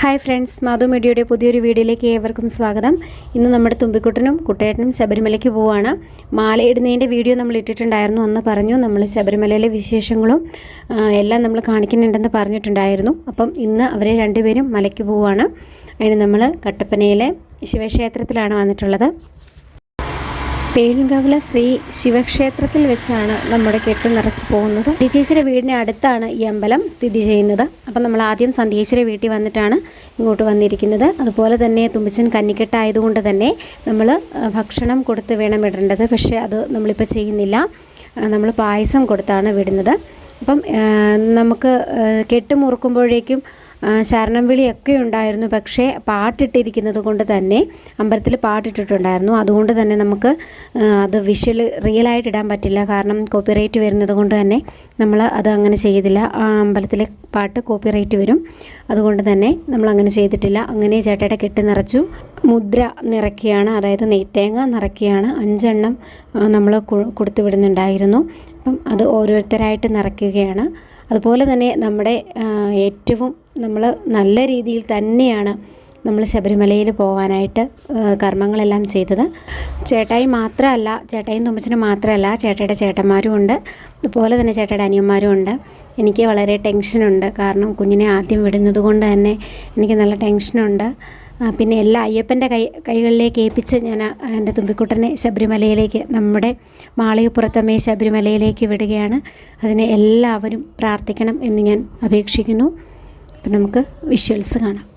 Hi friends, Madhu മീഡിയയുടെ പുതിയൊരു വീഡിയോയിലേക്ക് ഏവർക്കും സ്വാഗതം. ഇന്ന് നമ്മുടെ തുമ്പിക്കുട്ടനും കുട്ടേട്ടനും ശബരിമലയ്ക്ക് പോവുകയാണ്. മാലയിടുന്നതിൻ്റെ വീഡിയോ നമ്മൾ ഇട്ടിട്ടുണ്ടായിരുന്നു. അന്ന് പറഞ്ഞു നമ്മൾ ശബരിമലയിലെ വിശേഷങ്ങളും എല്ലാം നമ്മൾ കാണിക്കുന്നുണ്ടെന്ന് പറഞ്ഞിട്ടുണ്ടായിരുന്നു. അപ്പം ഇന്ന് അവർ രണ്ടുപേരും മലയ്ക്ക് പോവുകയാണ്. അതിന് നമ്മൾ കട്ടപ്പനയിലെ ശിവക്ഷേത്രത്തിലാണ് വന്നിട്ടുള്ളത്. പേഴുങ്കാവിലെ ശ്രീ ശിവക്ഷേത്രത്തിൽ വെച്ചാണ് നമ്മുടെ കെട്ട് നിറച്ച് പോകുന്നത്. സന്ധ്യേച്ചിയുടെ വീടിന് അടുത്താണ് ഈ അമ്പലം സ്ഥിതി ചെയ്യുന്നത്. അപ്പം നമ്മൾ ആദ്യം സന്ധ്യേച്ചിയുടെ വീട്ടിൽ വന്നിട്ടാണ് ഇങ്ങോട്ട് വന്നിരിക്കുന്നത്. അതുപോലെ തന്നെ തുമ്പിച്ചൻ കന്നിക്കെട്ടായതുകൊണ്ട് തന്നെ നമ്മൾ ഭക്ഷണം കൊടുത്ത് വേണം ഇടേണ്ടത്. പക്ഷേ അത് നമ്മളിപ്പോൾ ചെയ്യുന്നില്ല. നമ്മൾ പായസം കൊടുത്താണ് വിടുന്നത്. അപ്പം നമുക്ക് കെട്ട് മുറുക്കുമ്പോഴേക്കും ശരണം വിളിയൊക്കെ ഉണ്ടായിരുന്നു. പക്ഷേ പാട്ടിട്ടിരിക്കുന്നത് കൊണ്ട് തന്നെ അമ്പലത്തിൽ പാട്ടിട്ടിട്ടുണ്ടായിരുന്നു. അതുകൊണ്ട് തന്നെ നമുക്ക് അത് റിയലായിട്ട് ഇടാൻ പറ്റില്ല. കാരണം കോപ്പിറൈറ്റ് വരുന്നത് കൊണ്ട് തന്നെ നമ്മൾ അത് അങ്ങനെ ചെയ്തില്ല. ആ അമ്പലത്തിലെ പാട്ട് കോപ്പിറൈറ്റ് വരും. അതുകൊണ്ട് തന്നെ നമ്മൾ അങ്ങനെ ചെയ്തിട്ടില്ല. അങ്ങനെ ചേട്ടയുടെ കെട്ട് നിറച്ചു. മുദ്ര നിറയ്ക്കുകയാണ്, അതായത് നെയ്ത്തേങ്ങ നിറയ്ക്കുകയാണ്. 5 എണ്ണം നമ്മൾ കൊടുത്തു വിടുന്നുണ്ടായിരുന്നു. അപ്പം അത് ഓരോരുത്തരായിട്ട് നിറയ്ക്കുകയാണ്. അതുപോലെ തന്നെ നമ്മുടെ ഏറ്റവും നമ്മൾ നല്ല രീതിയിൽ തന്നെയാണ് നമ്മൾ ശബരിമലയിൽ പോകാനായിട്ട് കർമ്മങ്ങളെല്ലാം ചെയ്തത്. ചേട്ടായി മാത്രമല്ല, ചേട്ടായും തുമ്പച്ചനും മാത്രമല്ല, ചേട്ടയുടെ ചേട്ടന്മാരും ഉണ്ട്. അതുപോലെ തന്നെ ചേട്ടയുടെ അനിയന്മാരും ഉണ്ട്. എനിക്ക് വളരെ ടെൻഷനുണ്ട്. കാരണം കുഞ്ഞിനെ ആദ്യം വിടുന്നത് കൊണ്ട് തന്നെ എനിക്ക് നല്ല ടെൻഷനുണ്ട്. പിന്നെ എല്ലാ അയ്യപ്പൻ്റെ കൈകളിലേക്ക് ഏൽപ്പിച്ച് ഞാൻ എൻ്റെ തുമ്പിക്കുട്ടനെ ശബരിമലയിലേക്ക്, നമ്മുടെ മാളികപ്പുറത്തമ്മയെ ശബരിമലയിലേക്ക് വിടുകയാണ്. അതിനെ എല്ലാവരും പ്രാർത്ഥിക്കണം എന്ന് ഞാൻ അപേക്ഷിക്കുന്നു. അപ്പം നമുക്ക് വിഷ്വൽസ് കാണാം.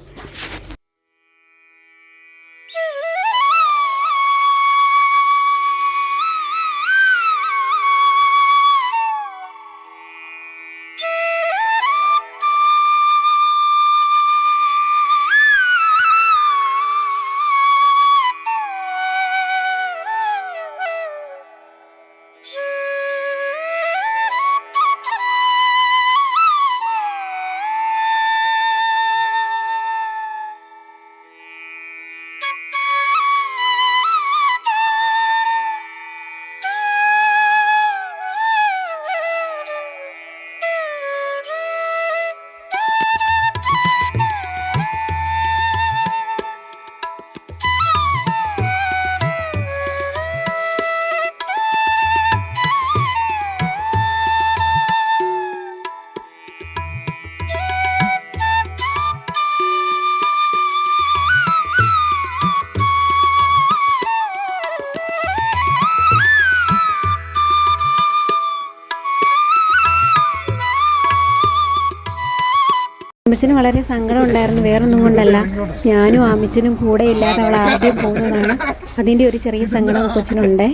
അമ്മച്ചന് വളരെ സങ്കടം ഉണ്ടായിരുന്നു. വേറൊന്നും കൊണ്ടല്ല, ഞാനും അമ്മച്ചനും കൂടെ ഇല്ലാതെ അവൾ ആദ്യം പോകുന്നതാണ്. അതിൻ്റെ ഒരു ചെറിയ സങ്കടം കൊച്ചിനുണ്ടേ.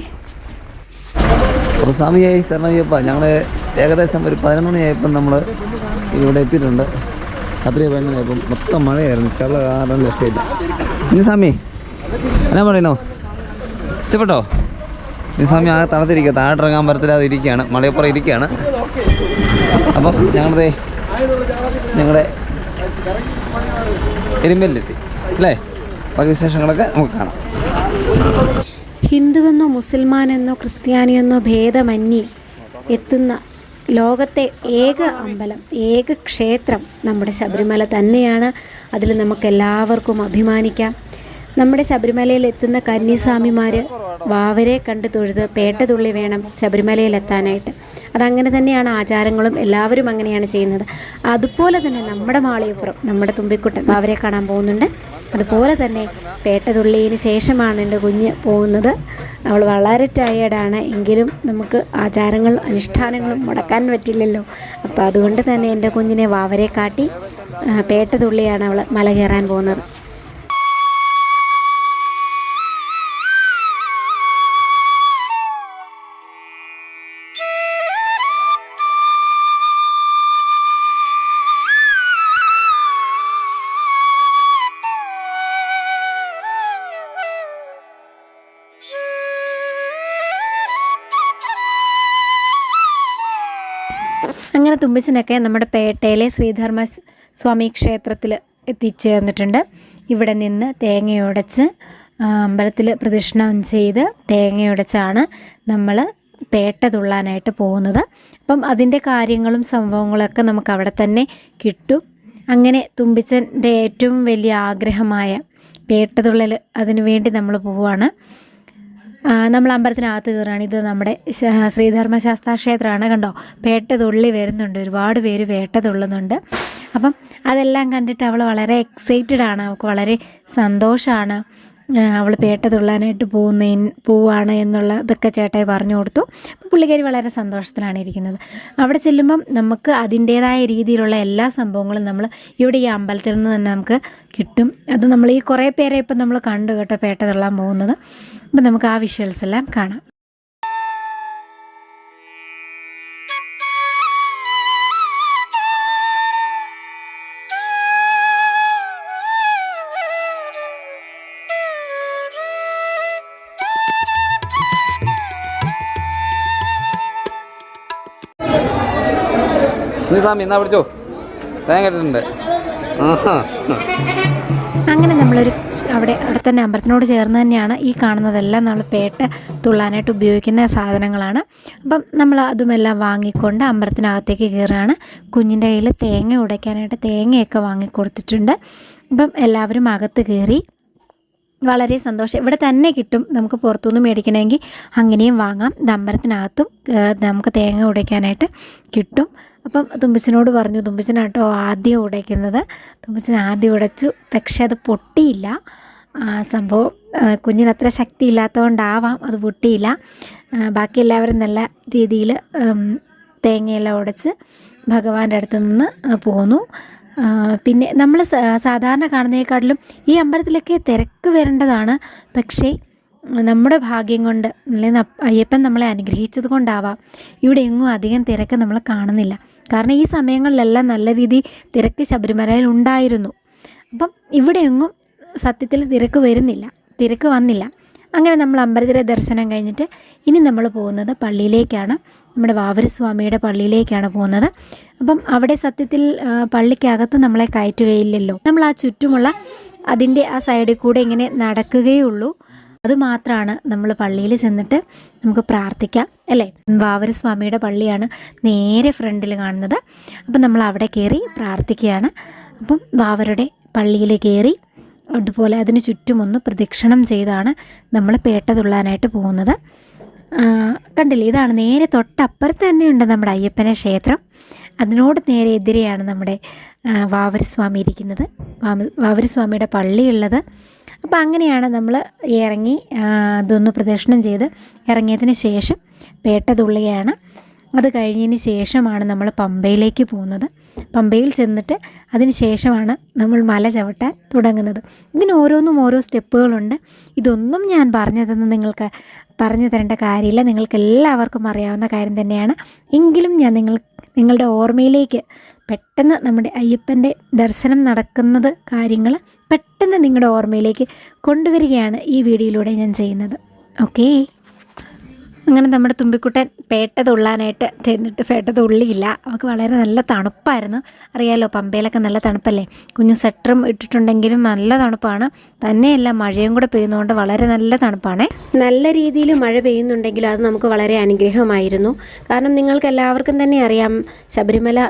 സ്വാമിയായി ശരണയ്യപ്പ, ഞങ്ങൾ ഏകദേശം ഒരു 11 മണിയായപ്പം നമ്മൾ ഇവിടെ എത്തിയിട്ടുണ്ട്. രാത്രി 11 മണിയായപ്പം മൊത്തം മഴയായിരുന്നു. ചള്ള കാരണം രസമില്ല. ഇനി സ്വാമി എന്നാ പറയുന്നോ, ഇഷ്ടപ്പെട്ടോ? ഇനി സ്വാമി ആകെ തണുത്തിരിക്കുക, താഴോട്ടിറങ്ങാൻ പറ്റത്തില്ലാതെ ഇരിക്കുകയാണ്, മലയപ്പുറം ഇരിക്കുകയാണ്. അപ്പം ഞങ്ങളുടെ എരുമേലിലെത്തി അല്ലേ? ബാക്കി വിശേഷങ്ങളൊക്കെ നമുക്ക് കാണാം. ഹിന്ദുവെന്നോ മുസൽമാനെന്നോ ക്രിസ്ത്യാനിയെന്നോ ഭേദമന്യേ എത്തുന്ന ലോകത്തെ ഏക അമ്പലം, ഏക ക്ഷേത്രം നമ്മുടെ ശബരിമല തന്നെയാണ്. അതിൽ നമുക്കെല്ലാവർക്കും അഭിമാനിക്കാം. നമ്മുടെ ശബരിമലയിൽ എത്തുന്ന കന്യാസ്വാമിമാർ വാവരെ കണ്ട് തൊഴുത് പേട്ട തുള്ളി വേണം ശബരിമലയിൽ എത്താനായിട്ട്. അതങ്ങനെ തന്നെയാണ് ആചാരങ്ങളും, എല്ലാവരും അങ്ങനെയാണ് ചെയ്യുന്നത്. അതുപോലെ തന്നെ നമ്മുടെ മാളികപ്പുറം, നമ്മുടെ തുമ്പിക്കുട്ടൻ വാവരെ കാണാൻ പോകുന്നുണ്ട്. അതുപോലെ തന്നെ പേട്ട തുള്ളിയതിന് ശേഷമാണ് എൻ്റെ കുഞ്ഞ് പോകുന്നത്. അവൾ വളരെ ടയേർഡാണ്. എങ്കിലും നമുക്ക് ആചാരങ്ങളും അനുഷ്ഠാനങ്ങളും മുടക്കാൻ പറ്റില്ലല്ലോ. അപ്പോൾ അതുകൊണ്ട് തന്നെ എൻ്റെ കുഞ്ഞിനെ വാവരെ കാട്ടി പേട്ട തുള്ളിയാണ് അവൾ മല കയറാൻ പോകുന്നത്. അങ്ങനെ തുമ്പച്ചനൊക്കെ നമ്മുടെ പേട്ടയിലെ ശ്രീധർമ്മ സ്വാമി ക്ഷേത്രത്തിൽ എത്തിച്ചേർന്നിട്ടുണ്ട്. ഇവിടെ നിന്ന് തേങ്ങയുടച്ച് അമ്പലത്തിൽ പ്രദക്ഷിണം ചെയ്ത് തേങ്ങയുടച്ചാണ് നമ്മൾ പേട്ട തുള്ളാനായിട്ട് പോകുന്നത്. അപ്പം അതിൻ്റെ കാര്യങ്ങളും സംഭവങ്ങളൊക്കെ നമുക്ക് അവിടെ തന്നെ കിട്ടും. അങ്ങനെ തുമ്പിച്ചൻ്റെ ഏറ്റവും വലിയ ആഗ്രഹമായ പേട്ടതുള്ളൽ അതിനു വേണ്ടി നമ്മൾ പോവുകയാണ്. നമ്മൾ അമ്പലത്തിനകത്ത് കയറുകയാണ്. ഇത് നമ്മുടെ ശ്രീധർമ്മശാസ്താ ക്ഷേത്രമാണ്. കണ്ടോ, പേട്ട തുള്ളി വരുന്നുണ്ട്, ഒരുപാട് പേര് പേട്ട തുള്ളുന്നുണ്ട്. അപ്പം അതെല്ലാം കണ്ടിട്ട് അവൾ വളരെ എക്സൈറ്റഡ് ആണ്, അവൾക്ക് വളരെ സന്തോഷമാണ്. അവൾ പേട്ട തുള്ളാനായിട്ട് പോവുകയാണ് എന്നുള്ളതൊക്കെ ചേട്ടായി പറഞ്ഞു കൊടുത്തു. അപ്പോൾ പുള്ളിക്കാരി വളരെ സന്തോഷത്തിലാണ് ഇരിക്കുന്നത്. അവിടെ ചെല്ലുമ്പം നമുക്ക് അതിൻ്റേതായ രീതിയിലുള്ള എല്ലാ സംഭവങ്ങളും നമ്മൾ ഇവിടെ ഈ അമ്പലത്തിൽ നിന്ന് തന്നെ നമുക്ക് കിട്ടും. അത് നമ്മൾ ഈ കുറേ പേരെ ഇപ്പം നമ്മൾ കണ്ടു കേട്ടോ പേട്ട തുള്ളാൻ പോകുന്നത്. അപ്പം നമുക്ക് ആ വിഷ്വൽസ് എല്ലാം കാണാം. സ്വാമി എന്നാ പിടിച്ചോ, തേങ്ങ ഇട്ടിട്ടുണ്ട്. അങ്ങനെ നമ്മളൊരു അവിടെ തന്നെ അമ്പലത്തിനോട് ചേർന്ന് തന്നെയാണ് ഈ കാണുന്നതെല്ലാം നമ്മൾ പേട്ട തുള്ളാനായിട്ട് ഉപയോഗിക്കുന്ന സാധനങ്ങളാണ്. അപ്പം നമ്മൾ അതുമെല്ലാം വാങ്ങിക്കൊണ്ട് അമ്പലത്തിനകത്തേക്ക് കയറുകയാണ്. കുഞ്ഞിൻ്റെ കയ്യിൽ തേങ്ങ ഉടയ്ക്കാനായിട്ട് തേങ്ങയൊക്കെ വാങ്ങിക്കൊടുത്തിട്ടുണ്ട്. അപ്പം എല്ലാവരും അകത്ത് കയറി. വളരെ സന്തോഷം. ഇവിടെ തന്നെ കിട്ടും, നമുക്ക് പുറത്തുനിന്ന് മേടിക്കണമെങ്കിൽ അങ്ങനെയും വാങ്ങാം. അമ്പലത്തിനകത്തും നമുക്ക് തേങ്ങ ഉടയ്ക്കാനായിട്ട് കിട്ടും. അപ്പം തുമ്പിച്ചനോട് പറഞ്ഞു, തുമ്പിച്ചനാട്ടോ ആദ്യം ഉടയ്ക്കുന്നത്. തുമ്പിച്ചൻ ആദ്യം ഉടച്ചു, പക്ഷെ അത് പൊട്ടിയില്ല. സംഭവം കുഞ്ഞിനത്ര ശക്തി ഇല്ലാത്തതുകൊണ്ടാവാം അത് പൊട്ടിയില്ല. ബാക്കി എല്ലാവരും നല്ല രീതിയിൽ തേങ്ങയെല്ലാം ഉടച്ച് ഭഗവാന്റെ അടുത്ത് നിന്ന് പോന്നു. പിന്നെ നമ്മൾ സാധാരണ കാണുന്നതിനെക്കാട്ടിലും ഈ അമ്പലത്തിലൊക്കെ തിരക്ക് വരേണ്ടതാണ്. പക്ഷേ നമ്മുടെ ഭാഗ്യം കൊണ്ട് അല്ലെങ്കിൽ അയ്യപ്പൻ നമ്മളെ അനുഗ്രഹിച്ചത് കൊണ്ടാവാം ഇവിടെ എങ്ങും അധികം തിരക്ക് നമ്മൾ കാണുന്നില്ല. കാരണം ഈ സമയങ്ങളിലെല്ലാം നല്ല രീതിയിൽ തിരക്ക് ശബരിമലയിൽ ഉണ്ടായിരുന്നു. അപ്പം ഇവിടെ എങ്ങും സത്യത്തിൽ തിരക്ക് വന്നില്ല. അങ്ങനെ നമ്മൾ അമ്പലത്തിലെ ദർശനം കഴിഞ്ഞിട്ട് ഇനി നമ്മൾ പോകുന്നത് പള്ളിയിലേക്കാണ്. നമ്മുടെ വാവരസ്വാമിയുടെ പള്ളിയിലേക്കാണ് പോകുന്നത്. അപ്പം അവിടെ സത്യത്തിൽ പള്ളിക്കകത്ത് നമ്മളെ കയറ്റുകയില്ലല്ലോ. നമ്മൾ ആ ചുറ്റുമുള്ള അതിൻ്റെ ആ സൈഡിൽ കൂടെ ഇങ്ങനെ നടക്കുകയുള്ളൂ. അതുമാത്രമാണ് നമ്മൾ പള്ളിയിൽ ചെന്നിട്ട് നമുക്ക് പ്രാർത്ഥിക്കാം അല്ലേ. വാവരസ്വാമിയുടെ പള്ളിയാണ് നേരെ ഫ്രണ്ടിൽ കാണുന്നത്. അപ്പം നമ്മൾ അവിടെ കയറി പ്രാർത്ഥിക്കുകയാണ്. അപ്പം വാവരുടെ പള്ളിയിൽ കയറി അതുപോലെ അതിന് ചുറ്റുമൊന്ന് പ്രദക്ഷിണം ചെയ്താണ് നമ്മൾ പേട്ട തുള്ളാനായിട്ട് പോകുന്നത്. കണ്ടില്ലേ, ഇതാണ് നേരെ തൊട്ടപ്പുറത്ത് തന്നെയുണ്ട് നമ്മുടെ അയ്യപ്പനെ ക്ഷേത്രം. അതിനോട് നേരെ എതിരെയാണ് നമ്മുടെ വാവരസ്വാമി ഇരിക്കുന്നത്, വാവരസ്വാമിയുടെ പള്ളിയുള്ളത്. അപ്പോൾ അങ്ങനെയാണ് നമ്മൾ ഇറങ്ങി അതൊന്ന് പ്രദക്ഷിണം ചെയ്ത് ഇറങ്ങിയതിന് ശേഷം പേട്ട തുള്ളുകയാണ്. അത് കഴിഞ്ഞതിന് ശേഷമാണ് നമ്മൾ പമ്പയിലേക്ക് പോകുന്നത്. പമ്പയിൽ ചെന്നിട്ട് അതിന് ശേഷമാണ് നമ്മൾ മല ചവിട്ടാൻ തുടങ്ങുന്നത്. ഇതിന് ഓരോന്നും ഓരോ സ്റ്റെപ്പുകളുണ്ട്. ഇതൊന്നും ഞാൻ നിങ്ങൾക്ക് പറഞ്ഞു തരേണ്ട കാര്യമില്ല, നിങ്ങൾക്ക് എല്ലാവർക്കും അറിയാവുന്ന കാര്യം തന്നെയാണ്. എങ്കിലും ഞാൻ നിങ്ങളുടെ ഓർമ്മയിലേക്ക് പെട്ടെന്ന് നമ്മുടെ അയ്യപ്പൻ്റെ ദർശനം നടക്കുന്നത് കാര്യങ്ങൾ പെട്ടെന്ന് നിങ്ങളുടെ ഓർമ്മയിലേക്ക് കൊണ്ടുവരികയാണ് ഈ വീഡിയോയിലൂടെ ഞാൻ ചെയ്യുന്നത്. ഓക്കേ, അങ്ങനെ നമ്മുടെ തുമ്പിക്കുട്ടൻ പേട്ട തുള്ളാനായിട്ട് ചെന്നിട്ട് പേട്ട തുള്ളിയില്ല. അവൾക്ക് വളരെ നല്ല തണുപ്പായിരുന്നു. അറിയാലോ, പമ്പയിലൊക്കെ നല്ല തണുപ്പല്ലേ. കുഞ്ഞു സ്വെറ്ററും ഇട്ടിട്ടുണ്ടെങ്കിലും നല്ല തണുപ്പാണ്. തന്നെയല്ല മഴയും കൂടെ പെയ്യുന്നതുകൊണ്ട് വളരെ നല്ല തണുപ്പാണ്. നല്ല രീതിയിൽ മഴ പെയ്യുന്നുണ്ടെങ്കിലും അത് നമുക്ക് വളരെ അനുഗ്രഹമായിരുന്നു. കാരണം നിങ്ങൾക്ക് എല്ലാവർക്കും തന്നെ അറിയാം, ശബരിമല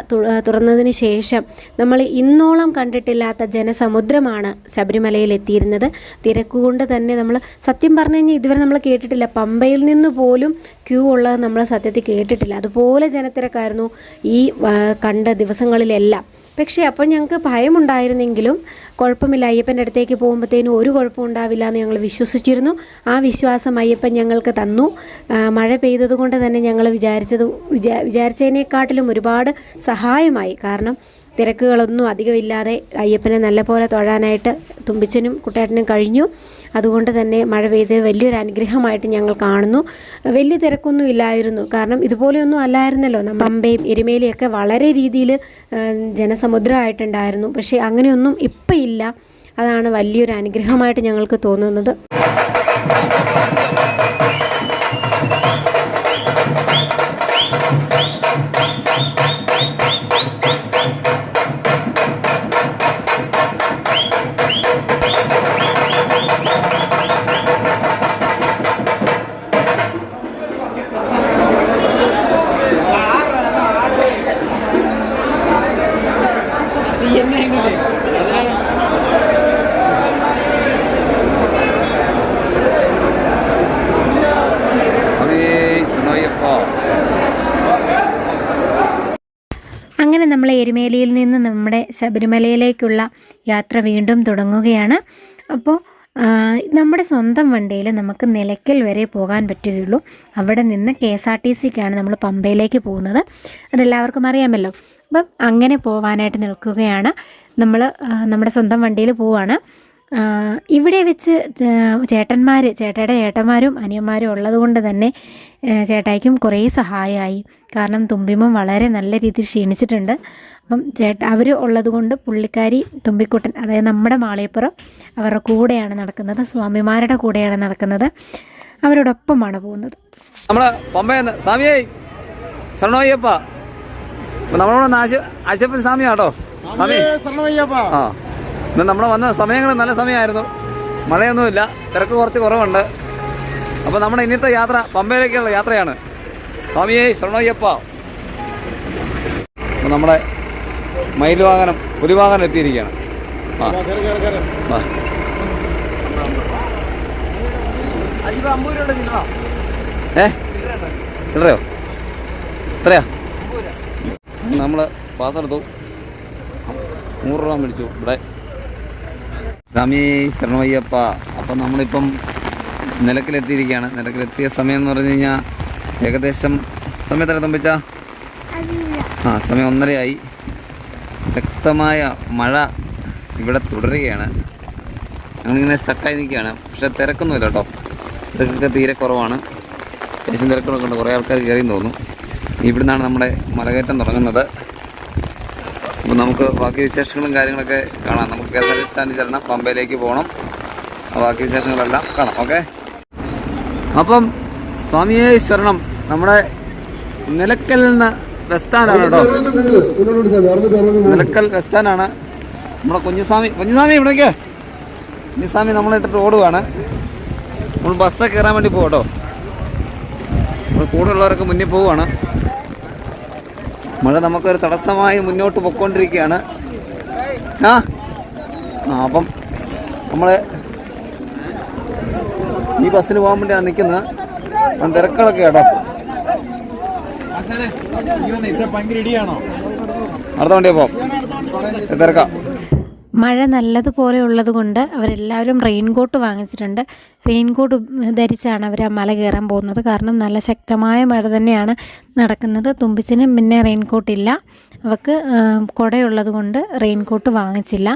തുറന്നതിന് ശേഷം നമ്മൾ ഇന്നോളം കണ്ടിട്ടില്ലാത്ത ജനസമുദ്രമാണ് ശബരിമലയിൽ എത്തിയിരുന്നത്. തിരക്കുകൊണ്ട് തന്നെ നമ്മൾ സത്യം പറഞ്ഞു കഴിഞ്ഞാൽ ഇതുവരെ നമ്മൾ കേട്ടിട്ടില്ല. പമ്പയിൽ നിന്ന് പോലും ക്യൂ ഉള്ളത് നമ്മൾ സത്യത്തിൽ കേട്ടിട്ടില്ല. അതുപോലെ ജനത്തിരക്കായിരുന്നു ഈ കണ്ട ദിവസങ്ങളിലെല്ലാം. പക്ഷേ അപ്പോൾ ഞങ്ങൾക്ക് ഭയമുണ്ടായിരുന്നെങ്കിലും കുഴപ്പമില്ല, അയ്യപ്പൻ്റെ അടുത്തേക്ക് പോകുമ്പോഴത്തേനും ഒരു കുഴപ്പം ഉണ്ടാവില്ല എന്ന് ഞങ്ങൾ വിശ്വസിച്ചിരുന്നു. ആ വിശ്വാസം അയ്യപ്പൻ ഞങ്ങൾക്ക് തന്നു. മഴ പെയ്തതുകൊണ്ട് തന്നെ ഞങ്ങൾ വിചാരിച്ചതിനേക്കാട്ടിലും ഒരുപാട് സഹായമായി. കാരണം തിരക്കുകളൊന്നും അധികമില്ലാതെ അയ്യപ്പനെ നല്ലപോലെ തൊഴാനായിട്ട് തുമ്പിച്ചനും കുട്ടേട്ടനും കഴിഞ്ഞു. അതുകൊണ്ട് തന്നെ മഴ പെയ്ത് വലിയൊരു അനുഗ്രഹമായിട്ട് ഞങ്ങൾ കാണുന്നു. വലിയ തിരക്കൊന്നും ഇല്ലായിരുന്നു, കാരണം ഇതുപോലെയൊന്നും അല്ലായിരുന്നല്ലോ. പമ്പയും എരുമേലിയൊക്കെ വളരെ രീതിയിൽ ജനസമുദ്രമായിട്ടുണ്ടായിരുന്നു. പക്ഷേ അങ്ങനെയൊന്നും ഇപ്പം ഇല്ല. അതാണ് വലിയൊരു അനുഗ്രഹമായിട്ട് ഞങ്ങൾക്ക് തോന്നുന്നത്. என்ன ശബരിമലയിലേക്കുള്ള യാത്ര വീണ്ടും തുടങ്ങുകയാണ്. അപ്പോൾ നമ്മുടെ സ്വന്തം വണ്ടിയിൽ നമുക്ക് നിലയ്ക്കൽ വരെ പോകാൻ പറ്റുകയുള്ളൂ. അവിടെ നിന്ന് KSRTCക്കാണ് നമ്മൾ പമ്പയിലേക്ക് പോകുന്നത്. അതെല്ലാവർക്കും അറിയാമല്ലോ. അപ്പം അങ്ങനെ പോകാനായിട്ട് നിൽക്കുകയാണ്. നമ്മൾ നമ്മുടെ സ്വന്തം വണ്ടിയിൽ പോവുകയാണ്. ഇവിടെ വെച്ച് ചേട്ടയുടെ ചേട്ടന്മാരും അനിയന്മാരും ഉള്ളത് കൊണ്ട് തന്നെ ചേട്ടായിക്കും കുറേ സഹായമായി. കാരണം തുമ്പിമോൻ വളരെ നല്ല രീതിയിൽ ക്ഷീണിച്ചിട്ടുണ്ട്. അപ്പം അവർ ഉള്ളത് കൊണ്ട് പുള്ളിക്കാരി തുമ്പിക്കുട്ടൻ, അതായത് നമ്മുടെ മാളിയപ്പുറം അവരുടെ കൂടെയാണ് നടക്കുന്നത്, സ്വാമിമാരുടെ കൂടെയാണ് നടക്കുന്നത്. അവരോടൊപ്പമാണ് പോകുന്നത്. നമ്മളെ പമ്പയെന്ന് സ്വാമിയായി ശരണയ്യപ്പ, നമ്മളോട് ആശപ്പൻ സ്വാമിയാട്ടോ. ആ, ഇന്ന് നമ്മൾ വന്ന സമയങ്ങൾ നല്ല സമയമായിരുന്നു. മഴയൊന്നുമില്ല, തിരക്ക് കുറച്ച് കുറവുണ്ട്. അപ്പോൾ നമ്മുടെ ഇന്നത്തെ യാത്ര പമ്പയിലേക്കുള്ള യാത്രയാണ്. സ്വാമിയെ ശരണയ്യപ്പ. അപ്പോൾ നമ്മുടെ മയിൽവാഹനം പുലിവാഹനം എത്തിയിരിക്കുകയാണ്. ചില്ലറയോ? എത്രയാ? നമ്മൾ പാസ് എടുത്തു, 100 രൂപ മേടിച്ചു ഇവിടെ. സ്വാമി ശരണയ്യപ്പ. അപ്പം നമ്മളിപ്പം നിലയ്ക്കലെത്തിയിരിക്കുകയാണ്. നിലയ്ക്കലെത്തിയ സമയം എന്ന് പറഞ്ഞു കഴിഞ്ഞാൽ ഏകദേശം സമയത്തല്ല തുമ്പിച്ച സമയം 1:30 ശക്തമായ മഴ ഇവിടെ തുടരുകയാണ്. ഞങ്ങളിങ്ങനെ സ്റ്റക്കായി നിൽക്കുകയാണ്. പക്ഷെ തിരക്കൊന്നുമില്ല കേട്ടോ, തിരക്കൊക്കെ തീരെ കുറവാണ്. അത്യാവശ്യം തിരക്കുകളൊക്കെ ഉണ്ട്, കുറേ ആൾക്കാർ കയറിയെന്ന് തോന്നുന്നു. ഇവിടെ നിന്നാണ് നമ്മുടെ മലകയറ്റം തുടങ്ങുന്നത്. അപ്പോൾ നമുക്ക് ബാക്കി വിശേഷങ്ങളും കാര്യങ്ങളൊക്കെ കാണാം. നമുക്ക് KSRTC സ്റ്റാൻഡിൽ ചെല്ലണം, പമ്പയിലേക്ക് പോകണം. ബാക്കി വിശേഷങ്ങളെല്ലാം കാണാം. ഓക്കെ. അപ്പം സ്വാമിയെ ശരണം. നമ്മുടെ നിലയ്ക്കൽ നിന്ന് ബസ് സ്റ്റാൻഡാണ് കേട്ടോ. നിലയ്ക്കൽ ബസ് സ്റ്റാൻഡാണ്. നമ്മുടെ കുഞ്ഞുസ്വാമി ഇവിടേക്ക് കുഞ്ഞുസ്വാമി നമ്മളിട്ടിട്ട് ഓടുകയാണ്. നമ്മൾ ബസ്സൊക്കെ കയറാൻ വേണ്ടി പോകും കേട്ടോ. നമ്മൾ കൂടുതലുള്ളവരൊക്കെ മുന്നിൽ പോവുകയാണ്. മഴ നമുക്കൊരു തടസ്സമായി മുന്നോട്ട് പൊയ്ക്കൊണ്ടിരിക്കുകയാണ്. അപ്പം നമ്മൾ ഈ ബസ്സിന് പോകാൻ വേണ്ടിയാണ് നിൽക്കുന്നത്. തിരക്കുകളൊക്കെ കേട്ടോ. അടുത്ത വണ്ടിയാ പോകാം, തിരക്കാം. മഴ നല്ലതുപോലെ ഉള്ളത് കൊണ്ട് അവരെല്ലാവരും റെയിൻകോട്ട് വാങ്ങിച്ചിട്ടുണ്ട്. റെയിൻകോട്ട് ധരിച്ചാണ് അവർ ആ മല കയറാൻ പോകുന്നത്. കാരണം നല്ല ശക്തമായ മഴ തന്നെയാണ് നടക്കുന്നത്. തുമ്പിച്ചിന് പിന്നെ റെയിൻകോട്ടില്ല, അവൾക്ക് കുടയുള്ളത് കൊണ്ട് റെയിൻകോട്ട് വാങ്ങിച്ചില്ല.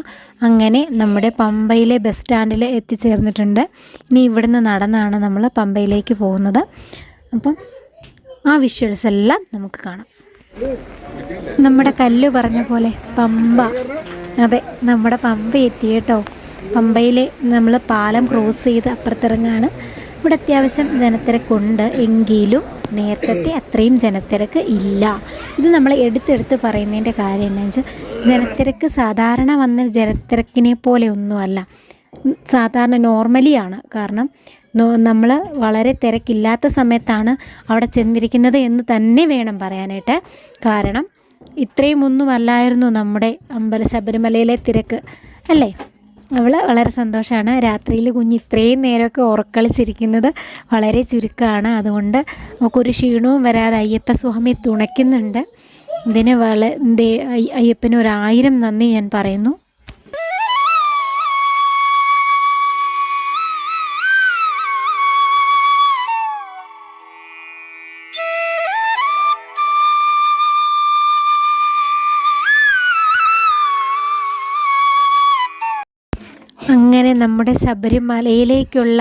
അങ്ങനെ നമ്മുടെ പമ്പയിലെ ബസ് സ്റ്റാൻഡിൽ എത്തിച്ചേർന്നിട്ടുണ്ട്. ഇനി ഇവിടുന്ന് നടന്നാണ് നമ്മൾ പമ്പയിലേക്ക് പോകുന്നത്. അപ്പം ആ വിഷ്വൽസ് എല്ലാം നമുക്ക് കാണാം. നമ്മുടെ കല്ല് പറഞ്ഞ പോലെ പമ്പ, അതെ നമ്മുടെ പമ്പ എത്തി കേട്ടോ. പമ്പയിൽ നമ്മൾ പാലം ക്രോസ് ചെയ്ത് അപ്പുറത്തിറങ്ങാണ്. ഇവിടെ അത്യാവശ്യം ജനത്തിരക്കുണ്ട്, എങ്കിലും നേരത്തെ അത്രയും ജനത്തിരക്ക് ഇല്ല. ഇത് നമ്മൾ എടുത്തെടുത്ത് പറയുന്നതിൻ്റെ കാര്യം എന്താണെന്ന് വെച്ചാൽ, ജനത്തിരക്ക് സാധാരണ വന്ന ജനത്തിരക്കിനെ പോലെ ഒന്നുമല്ല, സാധാരണ നോർമലിയാണ്. കാരണം നമ്മൾ വളരെ തിരക്കില്ലാത്ത സമയത്താണ് അവിടെ ചെന്നിരിക്കുന്നത് എന്ന് തന്നെ വേണം പറയാനായിട്ട്. കാരണം ഇത്രയും ഒന്നുമല്ലായിരുന്നു നമ്മുടെ ശബരിമലയിലെ തിരക്ക് അല്ലേ. വളരെ സന്തോഷമാണ്. രാത്രിയിൽ കുഞ്ഞ് ഇത്രയും നേരമൊക്കെ ഉറക്കളിച്ചിരിക്കുന്നത് വളരെ ചുരുക്കമാണ്. അതുകൊണ്ട് നമുക്കൊരു ക്ഷീണവും വരാതെ അയ്യപ്പസ്വാമി തുണയ്ക്കുന്നുണ്ട്. ഇതിന് അയ്യപ്പന് 1000 നന്ദി ഞാൻ പറയുന്നു. അങ്ങനെ നമ്മുടെ ശബരിമലയിലേക്കുള്ള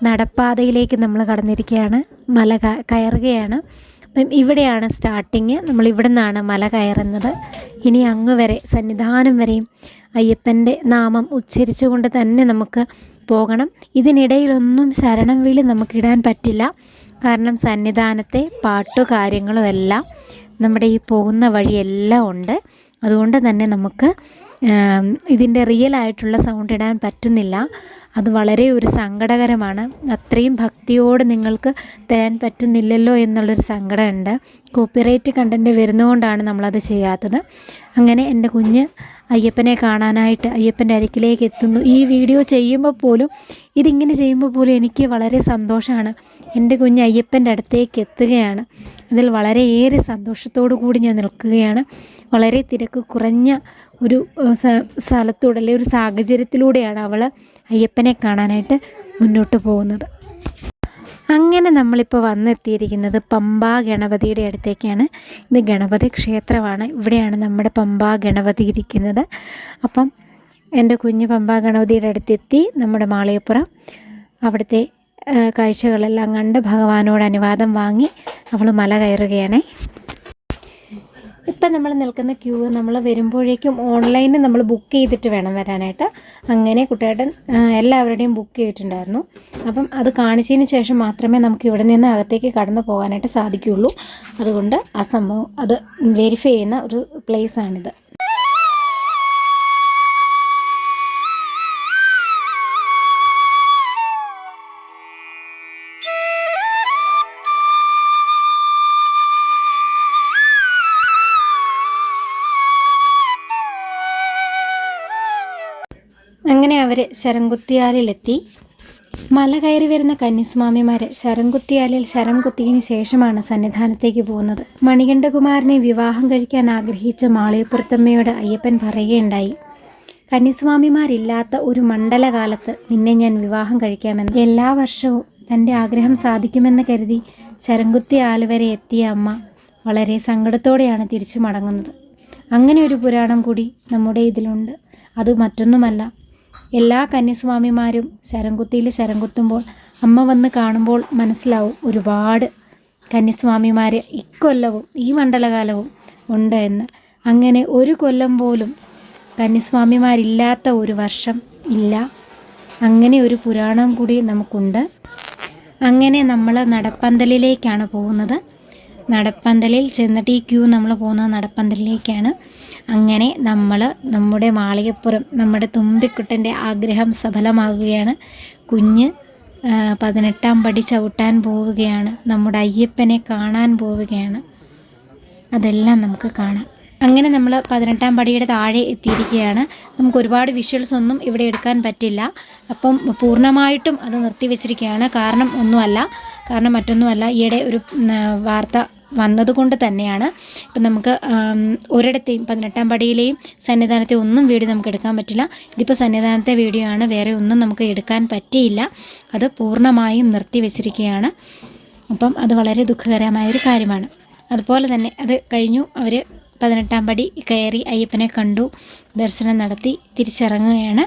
നടപ്പാതയിലേക്ക് നമ്മൾ കടന്നിരിക്കുകയാണ്. മല കയറുകയാണ്. അപ്പം ഇവിടെയാണ് സ്റ്റാർട്ടിങ്. നമ്മൾ ഇവിടെ നിന്നാണ് മല കയറുന്നത്. ഇനി അങ്ങ് വരെ സന്നിധാനം വരെയും അയ്യപ്പൻ്റെ നാമം ഉച്ചരിച്ചുകൊണ്ട് തന്നെ നമുക്ക് പോകണം. ഇതിനിടയിലൊന്നും ശരണം വിളി നമുക്കിടാൻ പറ്റില്ല. കാരണം സന്നിധാനത്തെ പാട്ടുകാര്യങ്ങളും എല്ലാം നമ്മുടെ ഈ പോകുന്ന വഴിയെല്ലാം ഉണ്ട്. അതുകൊണ്ട് തന്നെ നമുക്ക് ഇതിൻ്റെ റിയലായിട്ടുള്ള സൗണ്ട് ഇടാൻ പറ്റുന്നില്ല. അത് വളരെ ഒരു സങ്കടകരമാണ്. അത്രയും ഭക്തിയോട് നിങ്ങൾക്ക് തരാൻ പറ്റുന്നില്ലല്ലോ എന്നുള്ളൊരു സങ്കടമുണ്ട്. കോപ്പിറൈറ്റ് കണ്ടൻറ്റ് വരുന്നതുകൊണ്ടാണ് നമ്മളത് ചെയ്യാത്തത്. അങ്ങനെ എൻ്റെ കുഞ്ഞ് അയ്യപ്പനെ കാണാനായിട്ട് അയ്യപ്പൻ്റെ അരികിലേക്ക് എത്തുന്നു. ഈ വീഡിയോ ചെയ്യുമ്പോൾ പോലും, ഇതിങ്ങനെ ചെയ്യുമ്പോൾ പോലും എനിക്ക് വളരെ സന്തോഷമാണ്. എൻ്റെ കുഞ്ഞ് അയ്യപ്പൻ്റെ അടുത്തേക്ക് എത്തുകയാണ്. അതിൽ വളരെയേറെ സന്തോഷത്തോടു കൂടി ഞാൻ നിൽക്കുകയാണ്. വളരെ തിരക്ക് കുറഞ്ഞ ഒരു സ്ഥലത്തൂടെ അല്ലെങ്കിൽ ഒരു സാഹചര്യത്തിലൂടെയാണ് അവൾ അയ്യപ്പനെ കാണാനായിട്ട് മുന്നോട്ട് പോകുന്നത്. അങ്ങനെ നമ്മളിപ്പോൾ വന്നെത്തിയിരിക്കുന്നത് പമ്പാ ഗണപതിയുടെ അടുത്തേക്കാണ്. ഇത് ഗണപതി ക്ഷേത്രമാണ്. ഇവിടെയാണ് നമ്മുടെ പമ്പാ ഗണപതി ഇരിക്കുന്നത്. അപ്പം എൻ്റെ കുഞ്ഞ് പമ്പാ ഗണപതിയുടെ അടുത്തെത്തി. നമ്മുടെ മാളികപ്പുറം അവിടുത്തെ കാഴ്ചകളെല്ലാം കണ്ട് ഭഗവാനോട് അനുവാദം വാങ്ങി അവൾ മല കയറുകയാണ്. ഇപ്പം നമ്മൾ നിൽക്കുന്ന ക്യൂ നമ്മൾ വരുമ്പോഴേക്കും ഓൺലൈനിൽ നമ്മൾ ബുക്ക് ചെയ്തിട്ട് വേണം വരാനായിട്ട്. അങ്ങനെ കുട്ടിയേട്ടൻ എല്ലാവരുടെയും ബുക്ക് ചെയ്തിട്ടുണ്ടായിരുന്നു. അപ്പം അത് കാണിച്ചതിന് ശേഷം മാത്രമേ നമുക്ക് ഇവിടെ നിന്ന് അകത്തേക്ക് കടന്നു പോകാനായിട്ട് സാധിക്കുകയുള്ളൂ. അതുകൊണ്ട് ആ സംഭവം അത് വെരിഫൈ ചെയ്യുന്ന ഒരു പ്ലേസാണിത്. അങ്ങനെ അവർ ശരംകുത്തിയാലിലെത്തി. മല കയറി വരുന്ന കന്യാസ്വാമിമാർ ശരംകുത്തിയാലിൽ ശരം കുത്തിയതിന് ശേഷമാണ് സന്നിധാനത്തേക്ക് പോകുന്നത്. മണികണ്ഠകുമാരനെ വിവാഹം കഴിക്കാൻ ആഗ്രഹിച്ച മാളികപ്പുറത്തമ്മയോട് അയ്യപ്പൻ പറയുകയുണ്ടായി, കന്യാസ്വാമിമാരില്ലാത്ത ഒരു മണ്ഡലകാലത്ത് നിന്നെ ഞാൻ വിവാഹം കഴിക്കാമെന്ന്. എല്ലാ വർഷവും തൻ്റെ ആഗ്രഹം സാധിക്കുമെന്ന് കരുതി ശരംകുത്തിയാൽ വരെ എത്തിയ അമ്മ വളരെ സങ്കടത്തോടെയാണ് തിരിച്ചു മടങ്ങുന്നത്. അങ്ങനെ ഒരു പുരാണം കൂടി നമ്മുടെ ഇതിലുണ്ട്. അത് മറ്റൊന്നുമല്ല, എല്ലാ കന്യാസ്വാമിമാരും ശരംകുത്തിയിൽ ശരം കുത്തുമ്പോൾ അമ്മ വന്ന് കാണുമ്പോൾ മനസ്സിലാവും ഒരുപാട് കന്യാസ്വാമിമാർ ഇക്കൊല്ലവും ഈ മണ്ഡലകാലവും ഉണ്ട് എന്ന്. അങ്ങനെ ഒരു കൊല്ലം പോലും കന്യാസ്വാമിമാരില്ലാത്ത ഒരു വർഷം ഇല്ല. അങ്ങനെ ഒരു പുരാണം കൂടി നമുക്കുണ്ട്. അങ്ങനെ നമ്മൾ നടപ്പന്തലിലേക്കാണ് പോകുന്നത്. നടപ്പന്തലിൽ ചെന്നിട്ട് ഈ ക്യൂ നമ്മൾ പോകുന്നത് നടപ്പന്തലിലേക്കാണ്. അങ്ങനെ നമ്മൾ നമ്മുടെ മാളികപ്പുറം നമ്മുടെ തുമ്പിക്കുട്ടൻ്റെ ആഗ്രഹം സഫലമാകുകയാണ്. കുഞ്ഞ് 18ാം പടി ചവിട്ടാൻ പോവുകയാണ്. നമ്മുടെ അയ്യപ്പനെ കാണാൻ പോവുകയാണ്. അതെല്ലാം നമുക്ക് കാണാം. അങ്ങനെ നമ്മൾ 18ാം പടിയുടെ താഴെ എത്തിയിരിക്കുകയാണ്. നമുക്ക് ഒരുപാട് വിഷ്വൽസ് ഒന്നും ഇവിടെ എടുക്കാൻ പറ്റില്ല. അപ്പം പൂർണ്ണമായിട്ടും അത് നിർത്തിവെച്ചിരിക്കുകയാണ്. കാരണം മറ്റൊന്നുമല്ല, ഈയിടെ ഒരു വാർത്ത വന്നതുകൊണ്ട് തന്നെയാണ്. ഇപ്പം നമുക്ക് ഒരിടത്തെയും 18ാം പടിയിലെയും സന്നിധാനത്തെ ഒന്നും വീഡിയോ നമുക്ക് എടുക്കാൻ പറ്റില്ല. ഇതിപ്പോൾ സന്നിധാനത്തെ വീഡിയോ ആണ്, വേറെ ഒന്നും നമുക്ക് എടുക്കാൻ പറ്റിയില്ല. അത് പൂർണ്ണമായും നിർത്തിവെച്ചിരിക്കുകയാണ്. അപ്പം അത് വളരെ ദുഃഖകരമായൊരു കാര്യമാണ്. അതുപോലെ തന്നെ അത് കഴിഞ്ഞു. അവർ 18ാം പടി കയറി അയ്യപ്പനെ കണ്ടു, ദർശനം നടത്തി തിരിച്ചിറങ്ങുകയാണ്.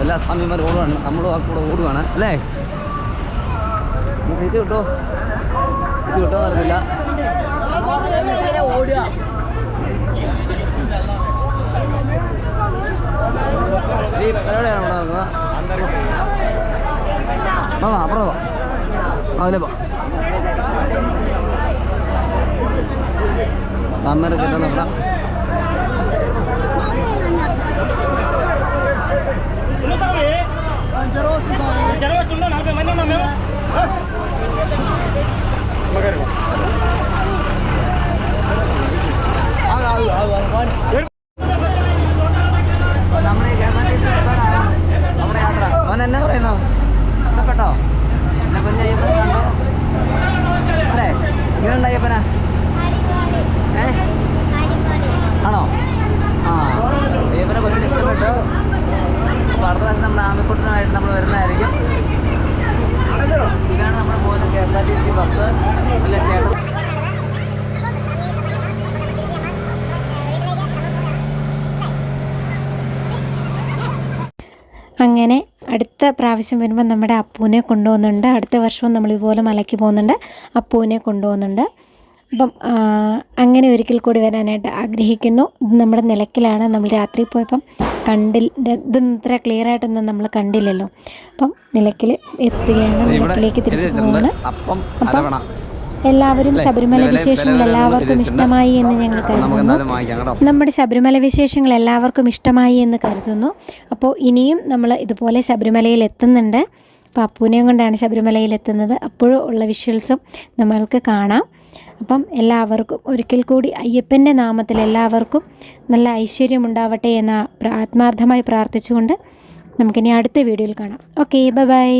എല്ലാ സ്വാമിമാർ ഓടുവാണ്, നമ്മളും ആ കൂടെ ഓടുവാണ് അല്ലേ. സീറ്റ് കിട്ടോ അറിയില്ല. ഈ പരിപാടിയാണ് ഇവിടെ നടക്കുന്നത്. അപ്പുറത്തോ അതിലെ സ്വാമിമാരെ കയറ്റാൻ നോക്കാം. നമ്മുടെ യാത്ര അവൻ എന്നാ പറയുന്നു? ഇഷ്ടപ്പെട്ടോ? എന്നെ കുഞ്ഞ് അയ്യപ്പനെ കണ്ടോ അല്ലേ? ഇങ്ങനെയുണ്ട് അയ്യപ്പനാ? ആണോ? ആ, അയ്യപ്പനെ കൊച്ചിന് ഇഷ്ടപ്പെട്ടു. അപ്പോൾ അടുത്ത പ്രാവശ്യം നമ്മുടെ ആമിക്കുട്ടനുമായിട്ട് നമ്മൾ വരുന്നതായിരിക്കും. ഇതാണ് നമ്മൾ പോകുന്ന KSRTC ബസ്. അല്ല ചേട്ടൻ അങ്ങനെ അടുത്ത പ്രാവശ്യം വരുമ്പോൾ നമ്മുടെ അപ്പൂനെ കൊണ്ടുപോകുന്നുണ്ട്. അടുത്ത വർഷവും നമ്മളിതുപോലെ മലയ്ക്ക് പോകുന്നുണ്ട്, അപ്പൂനെ കൊണ്ടുപോകുന്നുണ്ട്. അപ്പം അങ്ങനെ ഒരിക്കൽ കൂടി വരാനായിട്ട് ആഗ്രഹിക്കുന്നു. ഇത് നമ്മുടെ നിലയ്ക്കലാണ്. നമ്മൾ രാത്രി പോയപ്പം ഇതൊന്നും ഇത്ര ക്ലിയർ ആയിട്ടൊന്നും നമ്മൾ കണ്ടില്ലല്ലോ. അപ്പം നിലയ്ക്കൽ എത്തുകയാണ്, നിലയ്ക്കിലേക്ക് തിരിച്ചു പോവാണ്. അപ്പം എല്ലാവരും ശബരിമല വിശേഷങ്ങൾ എല്ലാവർക്കും ഇഷ്ടമായി എന്ന് ഞങ്ങൾ കരുതുന്നു. നമ്മുടെ ശബരിമല വിശേഷങ്ങൾ എല്ലാവർക്കും ഇഷ്ടമായി എന്ന് കരുതുന്നു. അപ്പോൾ ഇനിയും നമ്മൾ ഇതുപോലെ ശബരിമലയിൽ എത്തുന്നുണ്ട്. അപ്പോൾ അപ്പൂനെയും കൊണ്ടാണ് ശബരിമലയിൽ എത്തുന്നത്. അപ്പോഴും ഉള്ള വിഷ്വൽസും നമ്മൾക്ക് കാണാം. അപ്പം എല്ലാവർക്കും ഒരിക്കൽ കൂടി അയ്യപ്പൻ്റെ നാമത്തിൽ എല്ലാവർക്കും നല്ല ഐശ്വര്യം ഉണ്ടാവട്ടെ എന്ന് ആത്മാർത്ഥമായി പ്രാർത്ഥിച്ചുകൊണ്ട് നമുക്കിനി അടുത്ത വീഡിയോയിൽ കാണാം. Okay, by.